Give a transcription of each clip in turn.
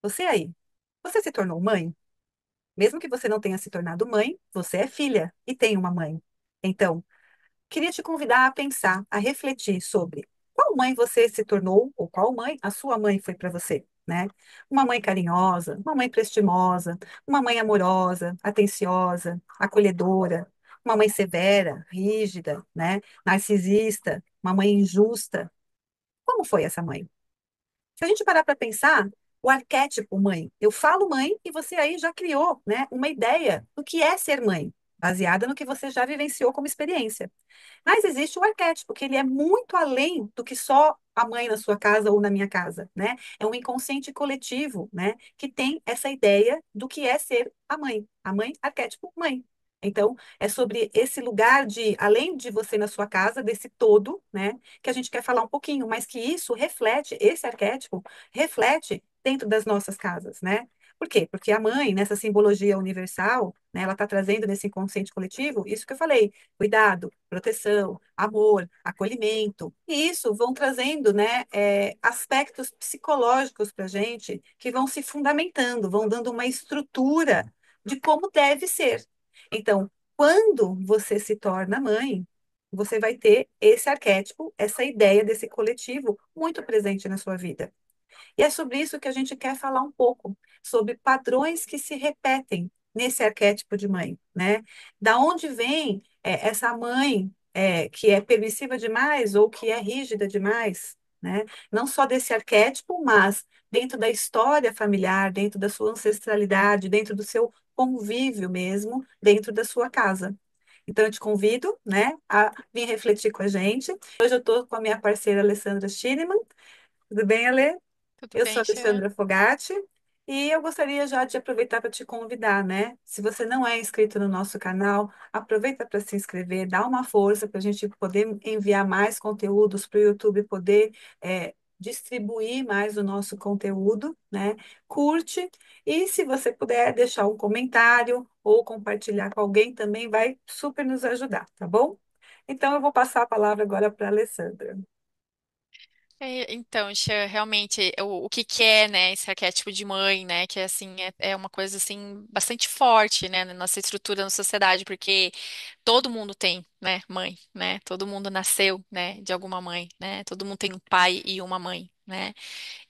você aí, você se tornou mãe? Mesmo que você não tenha se tornado mãe, você é filha e tem uma mãe. Então, queria te convidar a pensar, a refletir sobre qual mãe você se tornou ou qual mãe a sua mãe foi para você, né? Uma mãe carinhosa, uma mãe prestimosa, uma mãe amorosa, atenciosa, acolhedora, uma mãe severa, rígida, né? Narcisista, uma mãe injusta. Como foi essa mãe? Se a gente parar para pensar, o arquétipo mãe, eu falo mãe e você aí já criou, né, uma ideia do que é ser mãe, baseada no que você já vivenciou como experiência. Mas existe o arquétipo, que ele é muito além do que só a mãe na sua casa ou na minha casa, né? É um inconsciente coletivo, né? Que tem essa ideia do que é ser a mãe. A mãe, arquétipo, mãe. Então, é sobre esse lugar de, além de você na sua casa, desse todo, né? Que a gente quer falar um pouquinho, mas que isso reflete, esse arquétipo reflete dentro das nossas casas, né? Por quê? Porque a mãe, nessa simbologia universal, né, ela está trazendo nesse inconsciente coletivo isso que eu falei, cuidado, proteção, amor, acolhimento. E isso vão trazendo, né, aspectos psicológicos para a gente que vão se fundamentando, vão dando uma estrutura de como deve ser. Então, quando você se torna mãe, você vai ter esse arquétipo, essa ideia desse coletivo muito presente na sua vida. E é sobre isso que a gente quer falar um pouco, sobre padrões que se repetem nesse arquétipo de mãe, né? Da onde vem essa mãe que é permissiva demais ou que é rígida demais, né? Não só desse arquétipo, mas dentro da história familiar, dentro da sua ancestralidade, dentro do seu convívio mesmo, dentro da sua casa. Então, eu te convido, né, a vir refletir com a gente. Hoje eu estou com a minha parceira Alessandra Schirman. Tudo bem, Alê? Tudo Eu sou bem, a Xan? Alexandra Fogatti e eu gostaria já de aproveitar para te convidar, né? Se você não é inscrito no nosso canal, aproveita para se inscrever, dá uma força para a gente poder enviar mais conteúdos para o YouTube poder distribuir mais o nosso conteúdo, né? Curte e se você puder deixar um comentário ou compartilhar com alguém também vai super nos ajudar, tá bom? Então eu vou passar a palavra agora para a Alessandra. Então, Xan, realmente, o que que é, né, esse arquétipo de mãe, né, que assim, é uma coisa, assim, bastante forte, né, na nossa estrutura, na sociedade, porque todo mundo tem, né, mãe, né, todo mundo nasceu, né, de alguma mãe, né, todo mundo tem um pai e uma mãe, né,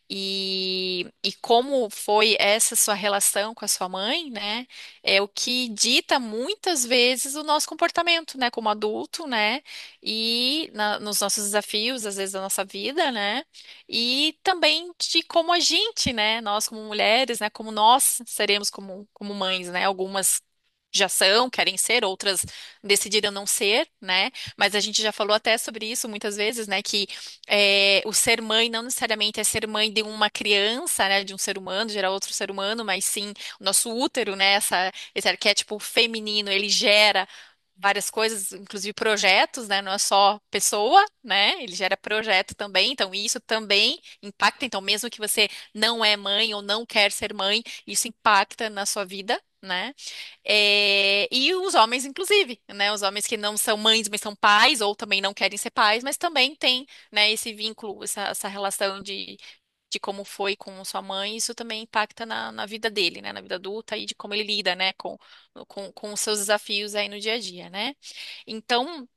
e como foi essa sua relação com a sua mãe, né? É o que dita muitas vezes o nosso comportamento, né? Como adulto, né? E nos nossos desafios, às vezes, da nossa vida, né? E também de como a gente, né? Nós como mulheres, né? Como nós seremos como mães, né? Algumas já são, querem ser, outras decidiram não ser, né? Mas a gente já falou até sobre isso muitas vezes, né? Que o ser mãe não necessariamente é ser mãe de uma criança, né, de um ser humano, gerar outro ser humano, mas sim o nosso útero, né, esse arquétipo feminino, ele gera várias coisas, inclusive projetos, né, não é só pessoa, né, ele gera projeto também, então isso também impacta, então mesmo que você não é mãe ou não quer ser mãe, isso impacta na sua vida, né? E os homens, inclusive, né? Os homens que não são mães, mas são pais, ou também não querem ser pais, mas também têm, né, esse vínculo, essa relação de como foi com sua mãe, isso também impacta na vida dele, né? Na vida adulta e de como ele lida, né, com os seus desafios aí no dia a dia, né? Então,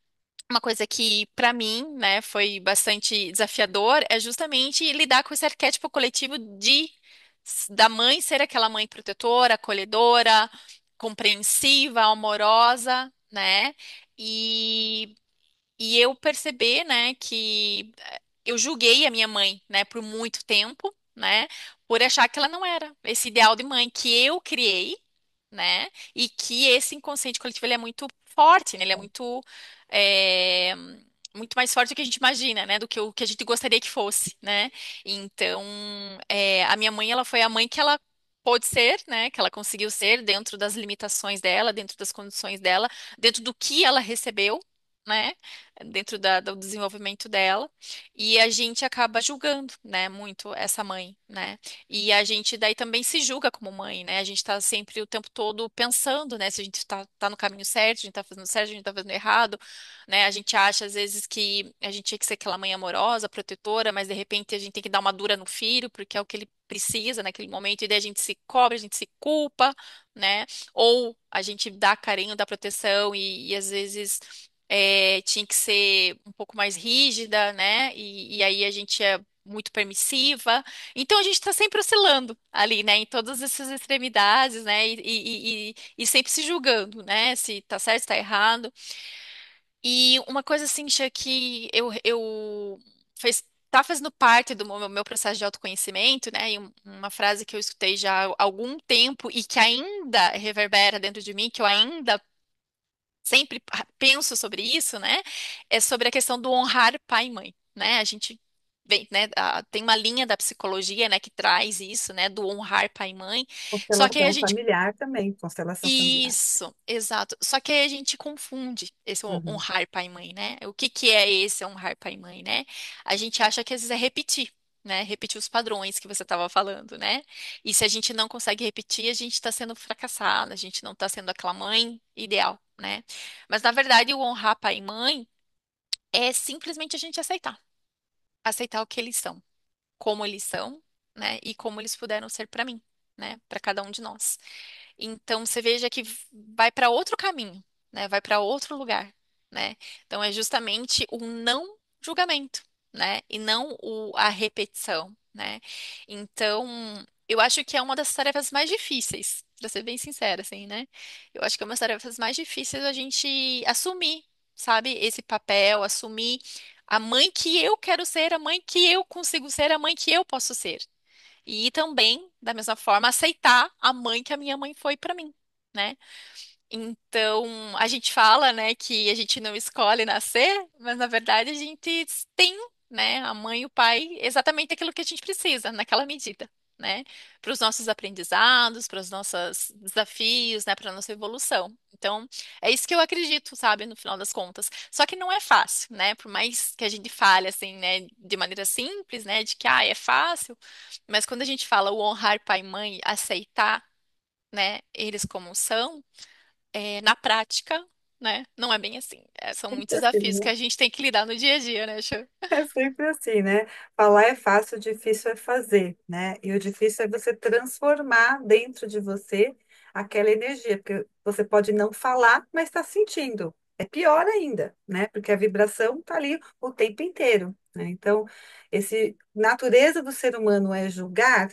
uma coisa que, para mim, né, foi bastante desafiador é justamente lidar com esse arquétipo coletivo da mãe ser aquela mãe protetora, acolhedora, compreensiva, amorosa, né? E, e eu perceber, né, que eu julguei a minha mãe, né, por muito tempo, né, por achar que ela não era esse ideal de mãe que eu criei, né? E que esse inconsciente coletivo ele é muito forte, né? Ele é é, muito mais forte do que a gente imagina, né? Do que o que a gente gostaria que fosse, né? Então, a minha mãe, ela foi a mãe que ela pôde ser, né? Que ela conseguiu ser dentro das limitações dela, dentro das condições dela, dentro do que ela recebeu. né, dentro do desenvolvimento dela, e a gente acaba julgando, né, muito essa mãe, né, e a gente daí também se julga como mãe, né, a gente tá sempre o tempo todo pensando, né, se a gente tá no caminho certo, a gente tá fazendo certo, a gente tá fazendo errado, né, a gente acha às vezes que a gente tinha que ser aquela mãe amorosa, protetora, mas de repente a gente tem que dar uma dura no filho, porque é o que ele precisa naquele momento, e daí a gente se cobra, a gente se culpa, né, ou a gente dá carinho, dá proteção e às vezes tinha que ser um pouco mais rígida, né? E aí a gente é muito permissiva. Então a gente está sempre oscilando ali, né? Em todas essas extremidades, né? E sempre se julgando, né? Se tá certo, se tá errado. E uma coisa assim, Xia, que eu tá fazendo parte do meu processo de autoconhecimento, né? E uma frase que eu escutei já há algum tempo e que ainda reverbera dentro de mim, que eu ainda sempre penso sobre isso, né? É sobre a questão do honrar pai e mãe, né? A gente vem, né? Tem uma linha da psicologia, né, que traz isso, né, do honrar pai e mãe. Só que aí a Constelação gente familiar também, constelação familiar. isso, exato. Só que aí a gente confunde esse Uhum. honrar pai e mãe, né? O que que é esse honrar pai e mãe, né? A gente acha que às vezes é repetir, né? Repetir os padrões que você estava falando, né? E se a gente não consegue repetir, a gente está sendo fracassada, a gente não está sendo aquela mãe ideal, né? Mas na verdade, o honrar pai e mãe é simplesmente a gente aceitar, aceitar o que eles são, como eles são, né? E como eles puderam ser para mim, né? Para cada um de nós. Então você veja que vai para outro caminho, né? Vai para outro lugar, né? Então é justamente o não julgamento, né? E não a repetição, né? Então eu acho que é uma das tarefas mais difíceis, para ser bem sincera, assim, né? Eu acho que é uma das tarefas mais difíceis a gente assumir, sabe? Esse papel, assumir a mãe que eu quero ser, a mãe que eu consigo ser, a mãe que eu posso ser. E também, da mesma forma, aceitar a mãe que a minha mãe foi para mim, né? Então, a gente fala, né, que a gente não escolhe nascer, mas na verdade a gente tem, né, a mãe e o pai exatamente aquilo que a gente precisa, naquela medida, né? Para os nossos aprendizados, para os nossos desafios, né, para a nossa evolução. Então, é isso que eu acredito, sabe, no final das contas. Só que não é fácil, né? Por mais que a gente fale assim, né, de maneira simples, né, de que é fácil, mas quando a gente fala o honrar pai e mãe, aceitar, né, eles como são, na prática, né, não é bem assim. São Sempre muitos assim, desafios que né? a gente tem que lidar no dia a dia, né, Chu? É sempre assim, né? Falar é fácil, o difícil é fazer, né? E o difícil é você transformar dentro de você aquela energia, porque você pode não falar, mas está sentindo. É pior ainda, né? Porque a vibração está ali o tempo inteiro, né? Então, esse natureza do ser humano é julgar.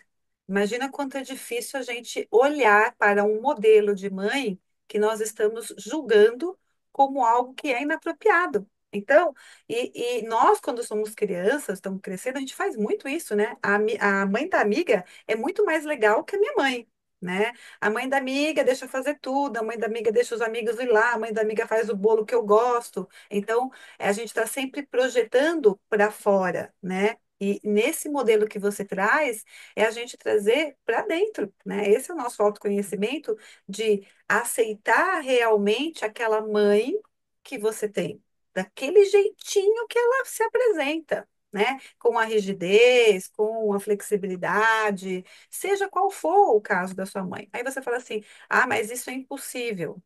Imagina quanto é difícil a gente olhar para um modelo de mãe que nós estamos julgando como algo que é inapropriado. Então, e nós, quando somos crianças, estamos crescendo, a gente faz muito isso, né? A mãe da amiga é muito mais legal que a minha mãe, né? A mãe da amiga deixa eu fazer tudo, a mãe da amiga deixa os amigos ir lá, a mãe da amiga faz o bolo que eu gosto. Então, a gente está sempre projetando para fora, né? E nesse modelo que você traz, é a gente trazer para dentro, né? Esse é o nosso autoconhecimento de aceitar realmente aquela mãe que você tem daquele jeitinho que ela se apresenta, né? Com a rigidez, com a flexibilidade, seja qual for o caso da sua mãe. Aí você fala assim: ah, mas isso é impossível.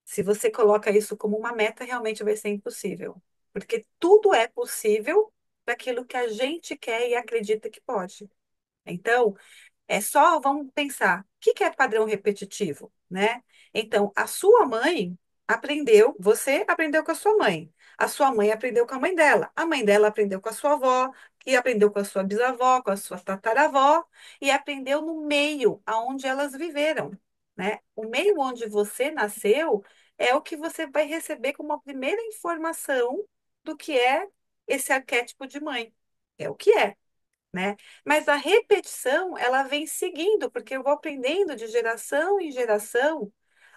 Se você coloca isso como uma meta, realmente vai ser impossível. Porque tudo é possível daquilo que a gente quer e acredita que pode. Então, é só, vamos pensar, o que que é padrão repetitivo, né? Então, a sua mãe aprendeu, você aprendeu com a sua mãe. A sua mãe aprendeu com a mãe dela aprendeu com a sua avó, que aprendeu com a sua bisavó, com a sua tataravó, e aprendeu no meio aonde elas viveram, né? O meio onde você nasceu é o que você vai receber como a primeira informação do que é esse arquétipo de mãe. É o que é, né? Mas a repetição, ela vem seguindo, porque eu vou aprendendo de geração em geração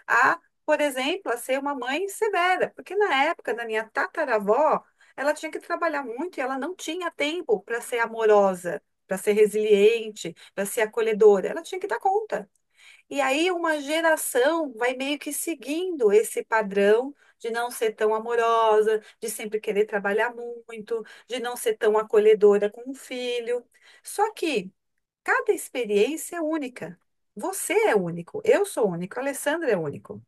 a, por exemplo, a ser uma mãe severa, porque na época da minha tataravó, ela tinha que trabalhar muito e ela não tinha tempo para ser amorosa, para ser resiliente, para ser acolhedora, ela tinha que dar conta. E aí uma geração vai meio que seguindo esse padrão de não ser tão amorosa, de sempre querer trabalhar muito, de não ser tão acolhedora com o filho. Só que cada experiência é única. Você é único, eu sou único, a Alessandra é único.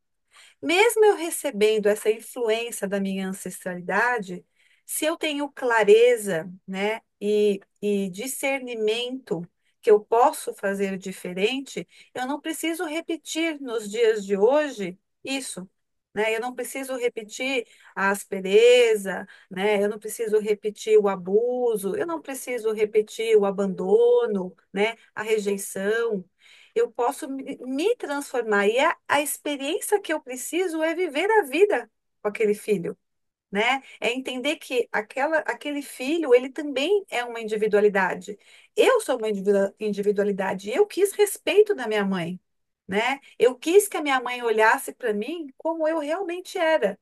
Mesmo eu recebendo essa influência da minha ancestralidade, se eu tenho clareza, né, e discernimento que eu posso fazer diferente, eu não preciso repetir nos dias de hoje isso, né? Eu não preciso repetir a aspereza, né? Eu não preciso repetir o abuso, eu não preciso repetir o abandono, né? A rejeição. Eu posso me transformar. E a experiência que eu preciso é viver a vida com aquele filho, né? É entender que aquele filho, ele também é uma individualidade. Eu sou uma individualidade. E eu quis respeito da minha mãe, né? Eu quis que a minha mãe olhasse para mim como eu realmente era.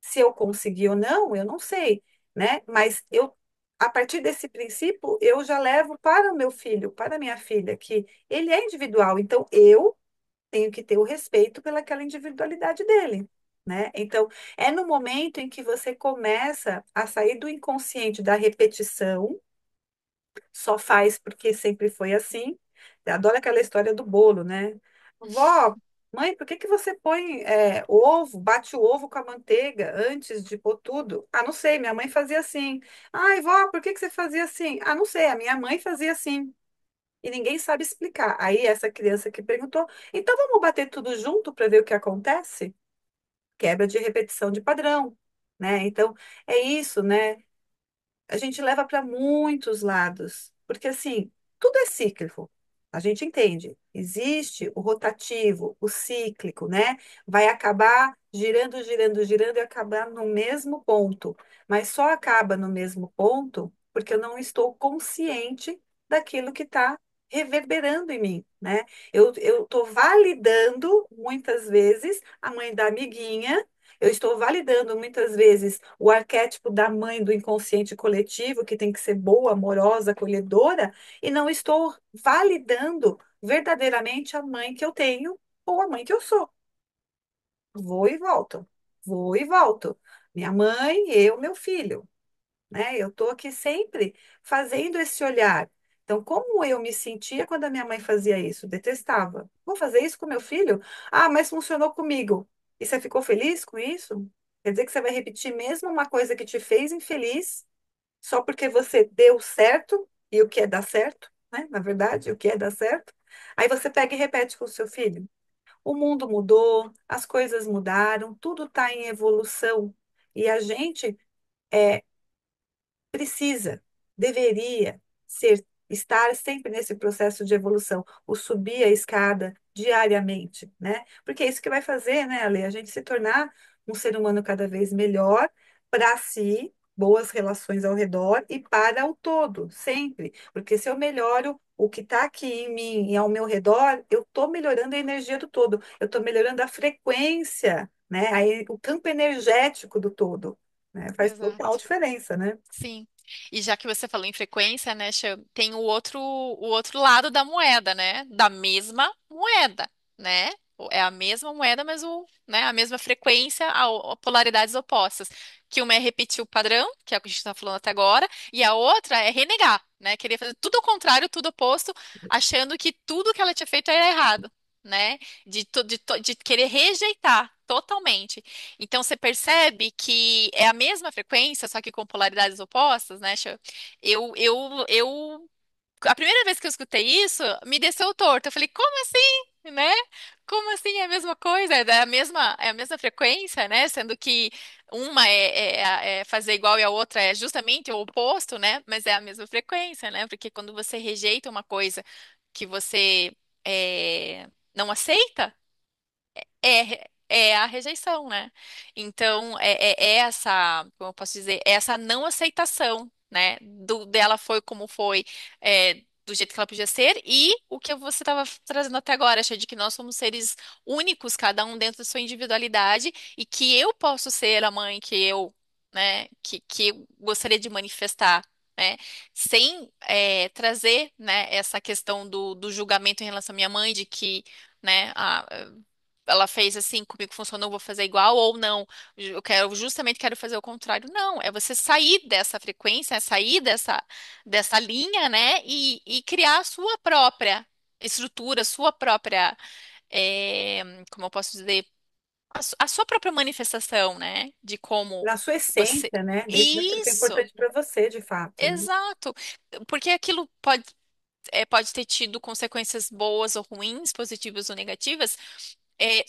Se eu consegui ou não, eu não sei, né? Mas eu, a partir desse princípio, eu já levo para o meu filho, para a minha filha, que ele é individual. Então, eu tenho que ter o respeito pelaquela individualidade dele, né? Então, é no momento em que você começa a sair do inconsciente da repetição, só faz porque sempre foi assim. Eu adoro aquela história do bolo, né? Vó, mãe, por que que você põe ovo, bate o ovo com a manteiga antes de pôr tudo? Ah, não sei, minha mãe fazia assim. Ai, vó, por que que você fazia assim? Ah, não sei, a minha mãe fazia assim. E ninguém sabe explicar. Aí essa criança que perguntou, então vamos bater tudo junto para ver o que acontece? Quebra de repetição de padrão, né? Então, é isso, né? A gente leva para muitos lados, porque assim, tudo é cíclico. A gente entende. Existe o rotativo, o cíclico, né? Vai acabar girando, girando, girando e acabar no mesmo ponto. Mas só acaba no mesmo ponto porque eu não estou consciente daquilo que está reverberando em mim, né? Eu estou validando muitas vezes a mãe da amiguinha. Eu estou validando muitas vezes o arquétipo da mãe do inconsciente coletivo, que tem que ser boa, amorosa, acolhedora, e não estou validando verdadeiramente a mãe que eu tenho ou a mãe que eu sou. Vou e volto, vou e volto. Minha mãe, eu, meu filho, né? Eu estou aqui sempre fazendo esse olhar. Então, como eu me sentia quando a minha mãe fazia isso? Detestava. Vou fazer isso com meu filho? Ah, mas funcionou comigo. E você ficou feliz com isso? Quer dizer que você vai repetir mesmo uma coisa que te fez infeliz, só porque você deu certo, e o que é dar certo, né? Na verdade, o que é dar certo. Aí você pega e repete com o seu filho. O mundo mudou, as coisas mudaram, tudo está em evolução. E a gente precisa, deveria ser, estar sempre nesse processo de evolução, o subir a escada diariamente, né? Porque é isso que vai fazer, né, Ale? A gente se tornar um ser humano cada vez melhor para si, boas relações ao redor e para o todo, sempre. Porque se eu melhoro o que está aqui em mim e ao meu redor, eu estou melhorando a energia do todo, eu estou melhorando a frequência, né? Aí, o campo energético do todo, né? Faz total Exato. diferença, né? Sim. E já que você falou em frequência, né, tem o outro lado da moeda, né? Da mesma moeda, né? É a mesma moeda, mas né, a mesma frequência a polaridades opostas. Que uma é repetir o padrão, que é o que a gente está falando até agora, e a outra é renegar, né? Querer fazer tudo ao contrário, tudo oposto, achando que tudo que ela tinha feito era errado, né? De querer rejeitar totalmente. Então você percebe que é a mesma frequência, só que com polaridades opostas, né? A primeira vez que eu escutei isso, me desceu o torto. Eu falei, como assim, né? Como assim é a mesma coisa? É a mesma frequência, né? Sendo que uma é fazer igual e a outra é justamente o oposto, né? Mas é a mesma frequência, né? Porque quando você rejeita uma coisa que você não aceita, é a rejeição, né? Então, é essa, como eu posso dizer, é essa não aceitação, né? Dela foi como foi, do jeito que ela podia ser, e o que você estava trazendo até agora, achei de que nós somos seres únicos, cada um dentro da sua individualidade, e que eu posso ser a mãe que eu, né, que eu gostaria de manifestar. Né, sem trazer, né, essa questão do julgamento em relação à minha mãe, de que, né, ela fez assim, comigo funcionou, vou fazer igual, ou não, eu quero, justamente quero fazer o contrário. Não, é você sair dessa frequência, é sair dessa linha, né, e criar a sua própria estrutura, sua própria, como eu posso dizer, a sua própria manifestação, né, de como Na sua você. essência, né? Dentro daquilo que é Isso, importante para você, de fato, né? exato. Porque aquilo pode ter tido consequências boas ou ruins, positivas ou negativas,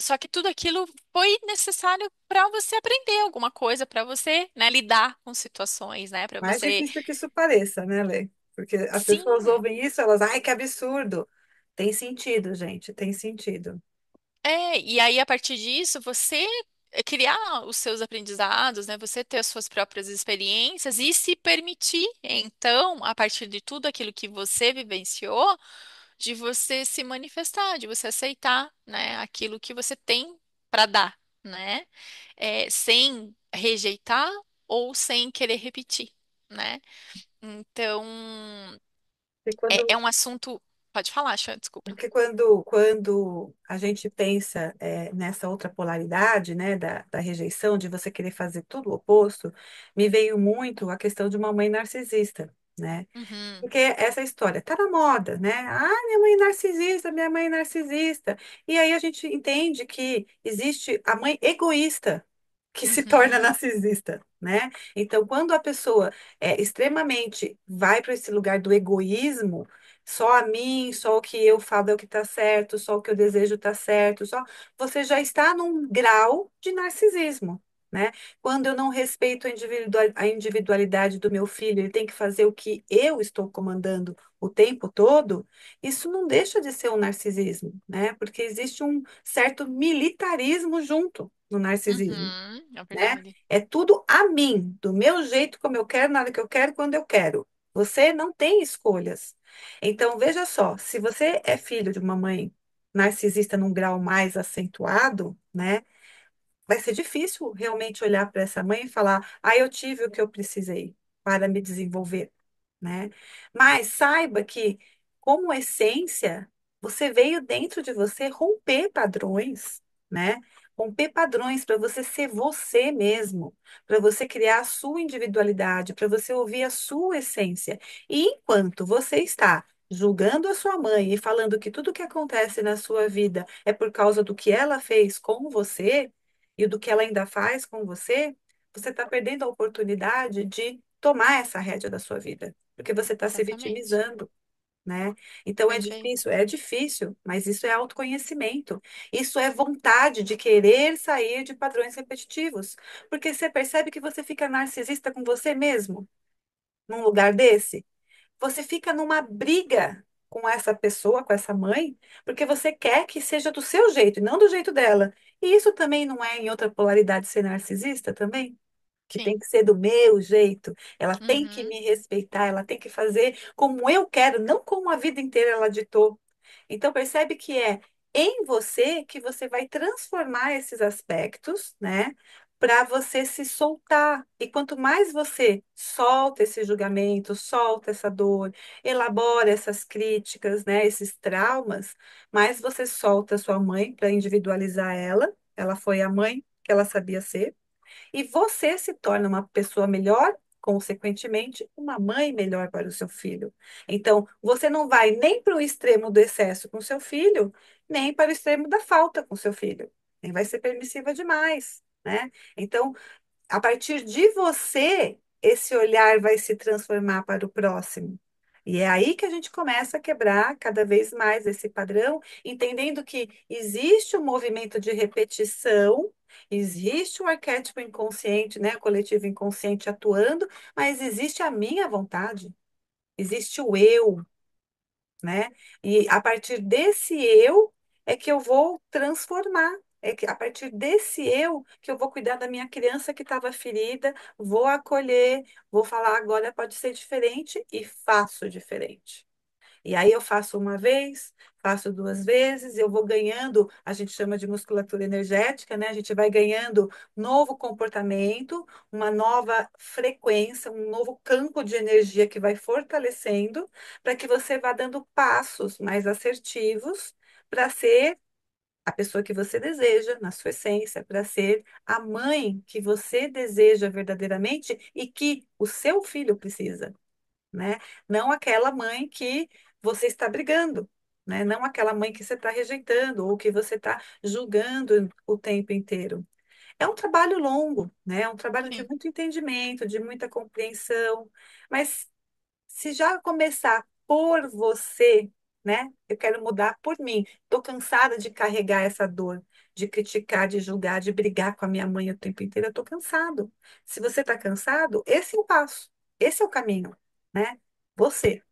só que tudo aquilo foi necessário para você aprender alguma coisa, para você, né, lidar com situações, né, para Mais você. difícil que isso pareça, né, Lê? Porque as pessoas Sim, ouvem isso, elas, ai, que absurdo. Tem sentido, gente, tem sentido. e aí a partir disso você criar os seus aprendizados, né, você ter as suas próprias experiências e se permitir, então, a partir de tudo aquilo que você vivenciou, de você se manifestar, de você aceitar, né, aquilo que você tem para dar, né, sem rejeitar ou sem querer repetir, né? Então, E é quando um assunto. Pode falar, Chan, desculpa. Porque quando a gente pensa nessa outra polaridade, né, da rejeição, de você querer fazer tudo o oposto, me veio muito a questão de uma mãe narcisista, né? Uhum, Porque essa história tá na moda, né? Ah, minha mãe é narcisista, minha mãe é narcisista. E aí a gente entende que existe a mãe egoísta que se torna uhum, narcisista, né? Então, quando a pessoa extremamente vai para esse lugar do egoísmo, só a mim, só o que eu falo é o que está certo, só o que eu desejo está certo, só você já está num grau de narcisismo. Né? Quando eu não respeito a individualidade do meu filho, ele tem que fazer o que eu estou comandando o tempo todo, isso não deixa de ser um narcisismo, né? Porque existe um certo militarismo junto no narcisismo, uhum, é né? verdade. É tudo a mim, do meu jeito, como eu quero, na hora que eu quero, quando eu quero. Você não tem escolhas. Então, veja só, se você é filho de uma mãe narcisista num grau mais acentuado, né? Vai ser difícil realmente olhar para essa mãe e falar: ah, eu tive o que eu precisei para me desenvolver, né? Mas saiba que, como essência, você veio dentro de você romper padrões, né? Romper padrões para você ser você mesmo, para você criar a sua individualidade, para você ouvir a sua essência. E enquanto você está julgando a sua mãe e falando que tudo que acontece na sua vida é por causa do que ela fez com você, e do que ela ainda faz com você, você está perdendo a oportunidade de tomar essa rédea da sua vida, porque você está se Exatamente. vitimizando, né? Então Perfeito. é difícil, mas isso é autoconhecimento. Isso é vontade de querer sair de padrões repetitivos, porque você percebe que você fica narcisista com você mesmo, num lugar desse. Você fica numa briga com essa pessoa, com essa mãe, porque você quer que seja do seu jeito e não do jeito dela. E isso também não é em outra polaridade ser narcisista também? Que Sim. tem que ser do meu jeito, ela tem que Uhum, me respeitar, ela tem que fazer como eu quero, não como a vida inteira ela ditou. Então percebe que é em você que você vai transformar esses aspectos, né? Para você se soltar. E quanto mais você solta esse julgamento, solta essa dor, elabora essas críticas, né? Esses traumas, mais você solta a sua mãe para individualizar ela. Ela foi a mãe que ela sabia ser e você se torna uma pessoa melhor, consequentemente, uma mãe melhor para o seu filho. Então, você não vai nem para o extremo do excesso com seu filho, nem para o extremo da falta com seu filho. Nem vai ser permissiva demais, né? Então, a partir de você, esse olhar vai se transformar para o próximo. E é aí que a gente começa a quebrar cada vez mais esse padrão, entendendo que existe um movimento de repetição, existe o arquétipo inconsciente, né, coletivo inconsciente atuando, mas existe a minha vontade, existe o eu, né? E a partir desse eu é que eu vou transformar. É que a partir desse eu que eu vou cuidar da minha criança que estava ferida, vou acolher, vou falar agora pode ser diferente e faço diferente. E aí eu faço uma vez, faço duas vezes, eu vou ganhando, a gente chama de musculatura energética, né? A gente vai ganhando novo comportamento, uma nova frequência, um novo campo de energia que vai fortalecendo, para que você vá dando passos mais assertivos para ser a pessoa que você deseja, na sua essência, para ser a mãe que você deseja verdadeiramente e que o seu filho precisa, né? Não aquela mãe que você está brigando, né? Não aquela mãe que você está rejeitando ou que você está julgando o tempo inteiro. É um trabalho longo, né? É um trabalho de Sim, muito entendimento, de muita compreensão, mas se já começar por você, né? Eu quero mudar por mim. Estou cansada de carregar essa dor, de criticar, de julgar, de brigar com a minha mãe o tempo inteiro. Eu estou cansado. Se você está cansado, esse é o passo, esse é o caminho, né? Você.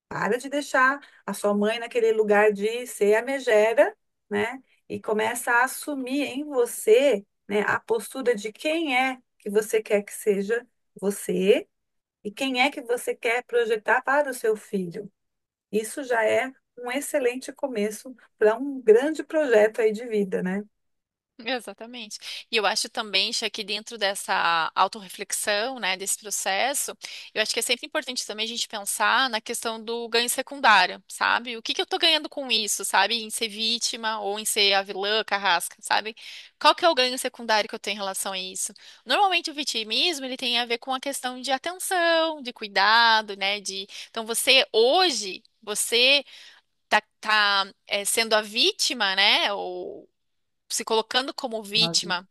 Para de deixar a sua mãe naquele lugar de ser a megera, né? E começa a assumir em você, né, a postura de quem é que você quer que seja você e quem é que você quer projetar para o seu filho. Isso já é um excelente começo para um grande projeto aí de vida, né? exatamente. E eu acho também, Xa, que dentro dessa autorreflexão, né, desse processo, eu acho que é sempre importante também a gente pensar na questão do ganho secundário, sabe? O que que eu tô ganhando com isso, sabe? Em ser vítima ou em ser a vilã, carrasca, sabe? Qual que é o ganho secundário que eu tenho em relação a isso? Normalmente o vitimismo, ele tem a ver com a questão de atenção, de cuidado, né? Então você, hoje, você sendo a vítima, né? Ou se colocando como Nossa. vítima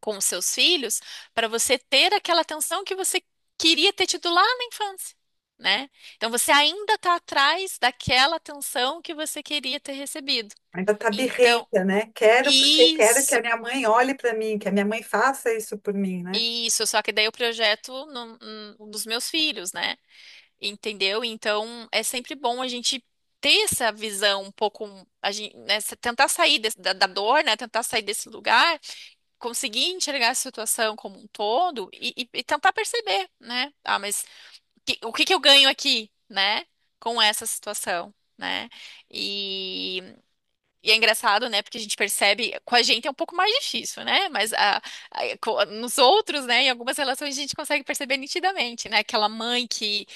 com os seus filhos, para você ter aquela atenção que você queria ter tido lá na infância, né? Então você ainda está atrás daquela atenção que você queria ter recebido. Ainda tá Então, birrenta, né? Quero porque quero que a isso, minha mãe olhe para mim, que a minha mãe faça isso por mim, né? isso, só que daí eu projeto dos meus filhos, né? Entendeu? Então é sempre bom a gente ter essa visão um pouco, a gente, né, tentar sair da dor, né? Tentar sair desse lugar, conseguir enxergar a situação como um todo e tentar perceber, né? Ah, mas o que que eu ganho aqui, né? Com essa situação, né? E, e é engraçado, né? Porque a gente percebe, com a gente é um pouco mais difícil, né? Mas nos outros, né? Em algumas relações a gente consegue perceber nitidamente, né? Aquela mãe que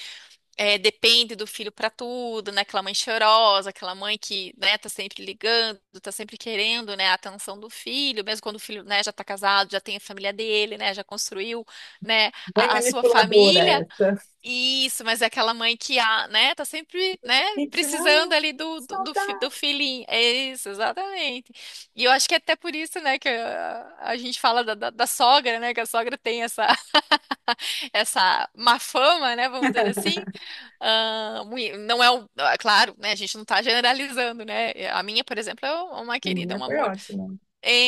depende do filho para tudo, né? Aquela mãe chorosa, aquela mãe que, né, tá sempre ligando, tá sempre querendo, né, a atenção do filho, mesmo quando o filho, né, já tá casado, já tem a família dele, né, já construiu, né, Bem a sua manipuladora família. essa. Isso, mas é aquela mãe que, né, tá sempre, né, Ritmo, precisando ali do saudade. filhinho. É isso, exatamente. E eu acho que é até por isso, né, que a gente fala da sogra, né, que a sogra tem essa, essa má fama, né, vamos dizer assim. Não é claro, né? A gente não está generalizando, né? A minha, por exemplo, é uma A querida, minha um foi amor. ótima.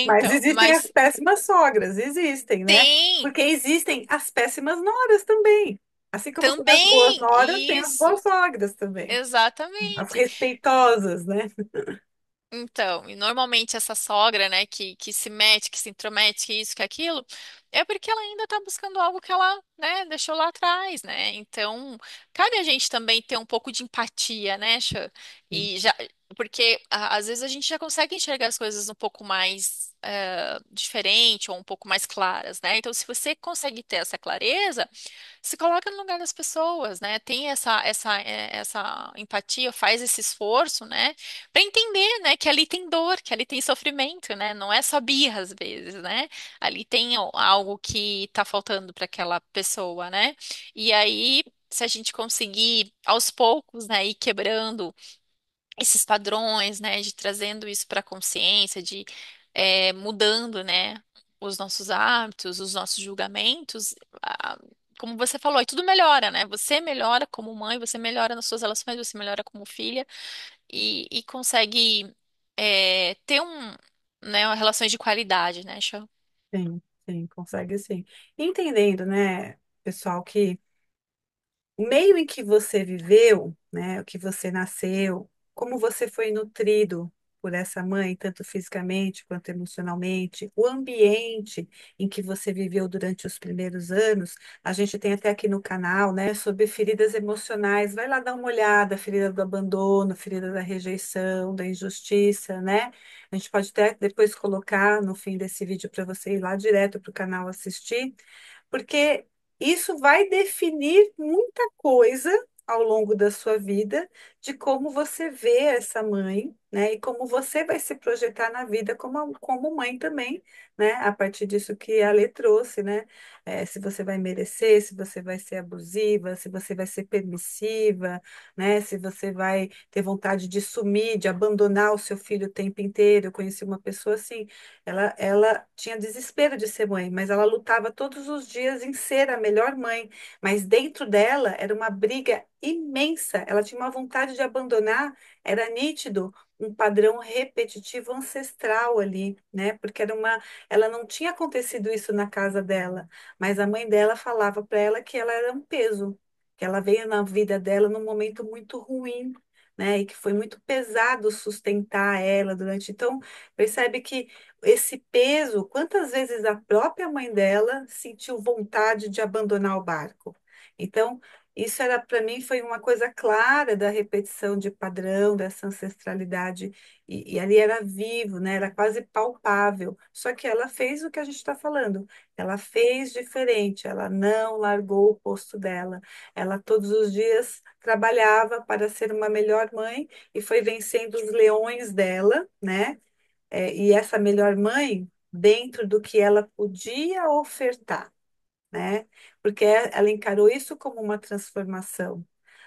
Mas Então, existem as mas péssimas sogras, existem, né? tem Porque existem as péssimas noras também. Assim como tem as boas também noras, tem as boas isso, sogras também. As exatamente. respeitosas, né? Então, e normalmente essa sogra, né, que se mete, que se intromete, que isso, que aquilo, é porque ela ainda tá buscando algo que ela, né, deixou lá atrás, né? Então, cabe a gente também ter um pouco de empatia, né, Xô? Sim, E já, porque às vezes a gente já consegue enxergar as coisas um pouco mais diferente ou um pouco mais claras, né? Então, se você consegue ter essa clareza, se coloca no lugar das pessoas, né? Tem essa empatia, faz esse esforço, né? Para entender, né? Que ali tem dor, que ali tem sofrimento, né? Não é só birra às vezes, né? Ali tem algo que tá faltando para aquela pessoa, né? E aí, se a gente conseguir aos poucos, né, ir quebrando esses padrões, né, de trazendo isso para a consciência, de mudando, né, os nossos hábitos, os nossos julgamentos, como você falou, aí tudo melhora, né? Você melhora como mãe, você melhora nas suas relações, você melhora como filha e consegue ter né, uma relações de qualidade, né, Show? sim, sim, consegue sim. Entendendo, né, pessoal, que o meio em que você viveu, né, o que você nasceu, como você foi nutrido por essa mãe, tanto fisicamente quanto emocionalmente, o ambiente em que você viveu durante os primeiros anos, a gente tem até aqui no canal, né, sobre feridas emocionais. Vai lá dar uma olhada, ferida do abandono, ferida da rejeição, da injustiça, né? A gente pode até depois colocar no fim desse vídeo para você ir lá direto para o canal assistir, porque isso vai definir muita coisa ao longo da sua vida de como você vê essa mãe, né? E como você vai se projetar na vida como mãe também, né? A partir disso que a Lê trouxe, né? Se você vai merecer, se você vai ser abusiva, se você vai ser permissiva, né? Se você vai ter vontade de sumir, de abandonar o seu filho o tempo inteiro. Eu conheci uma pessoa assim, ela tinha desespero de ser mãe, mas ela lutava todos os dias em ser a melhor mãe. Mas dentro dela era uma briga imensa. Ela tinha uma vontade de abandonar, era nítido um padrão repetitivo ancestral ali, né? Porque ela não tinha acontecido isso na casa dela, mas a mãe dela falava para ela que ela era um peso, que ela veio na vida dela num momento muito ruim, né? E que foi muito pesado sustentar ela durante. Então, percebe que esse peso, quantas vezes a própria mãe dela sentiu vontade de abandonar o barco. Então, isso era para mim foi uma coisa clara da repetição de padrão, dessa ancestralidade, e ali era vivo, né? Era quase palpável. Só que ela fez o que a gente está falando. Ela fez diferente, ela não largou o posto dela. Ela todos os dias trabalhava para ser uma melhor mãe e foi vencendo os leões dela, né? E essa melhor mãe, dentro do que ela podia ofertar, né? Porque ela encarou isso como uma transformação.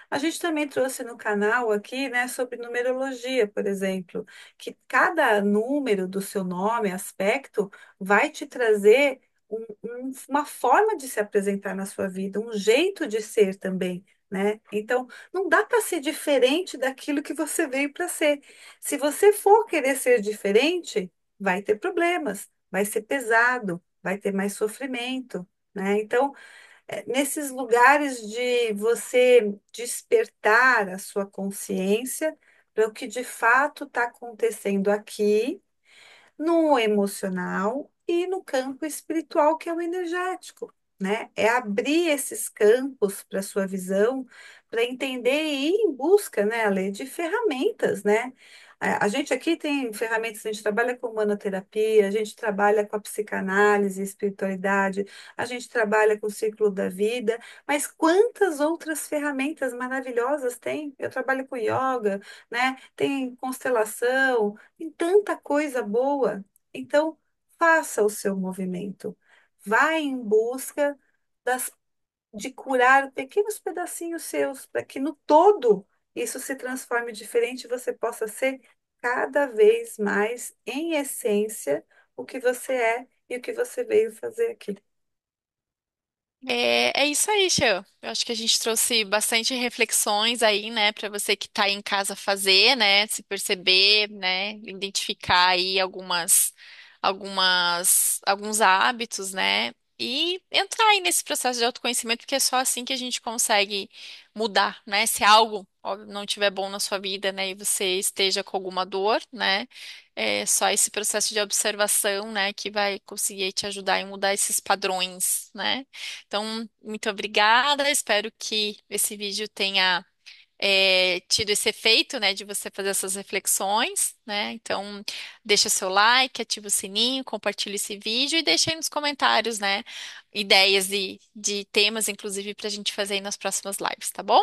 A gente também trouxe no canal aqui, né, sobre numerologia, por exemplo, que cada número do seu nome, aspecto, vai te trazer uma forma de se apresentar na sua vida, um jeito de ser também, né? Então, não dá para ser diferente daquilo que você veio para ser. Se você for querer ser diferente, vai ter problemas, vai ser pesado, vai ter mais sofrimento, né? Então, nesses lugares de você despertar a sua consciência para o que de fato está acontecendo aqui no emocional e no campo espiritual, que é o energético, né? É abrir esses campos para a sua visão, para entender e ir em busca, né, Ale, de ferramentas, né? A gente aqui tem ferramentas, a gente trabalha com manoterapia, a gente trabalha com a psicanálise, espiritualidade, a gente trabalha com o ciclo da vida, mas quantas outras ferramentas maravilhosas tem? Eu trabalho com yoga, né? Tem constelação, tem tanta coisa boa. Então, faça o seu movimento. Vá em busca das, de curar pequenos pedacinhos seus, para que no todo isso se transforme diferente e você possa ser cada vez mais, em essência, o que você é e o que você veio fazer aqui. É isso aí, Xê. Eu acho que a gente trouxe bastante reflexões aí, né, para você que está aí em casa fazer, né, se perceber, né, identificar aí alguns hábitos, né, e entrar aí nesse processo de autoconhecimento, porque é só assim que a gente consegue mudar, né, se algo óbvio, não estiver bom na sua vida, né, e você esteja com alguma dor, né, é só esse processo de observação, né, que vai conseguir te ajudar em mudar esses padrões, né. Então, muito obrigada. Espero que esse vídeo tenha tido esse efeito, né, de você fazer essas reflexões, né? Então, deixa seu like, ativa o sininho, compartilha esse vídeo e deixa aí nos comentários, né, ideias de temas, inclusive, para a gente fazer aí nas próximas lives, tá bom?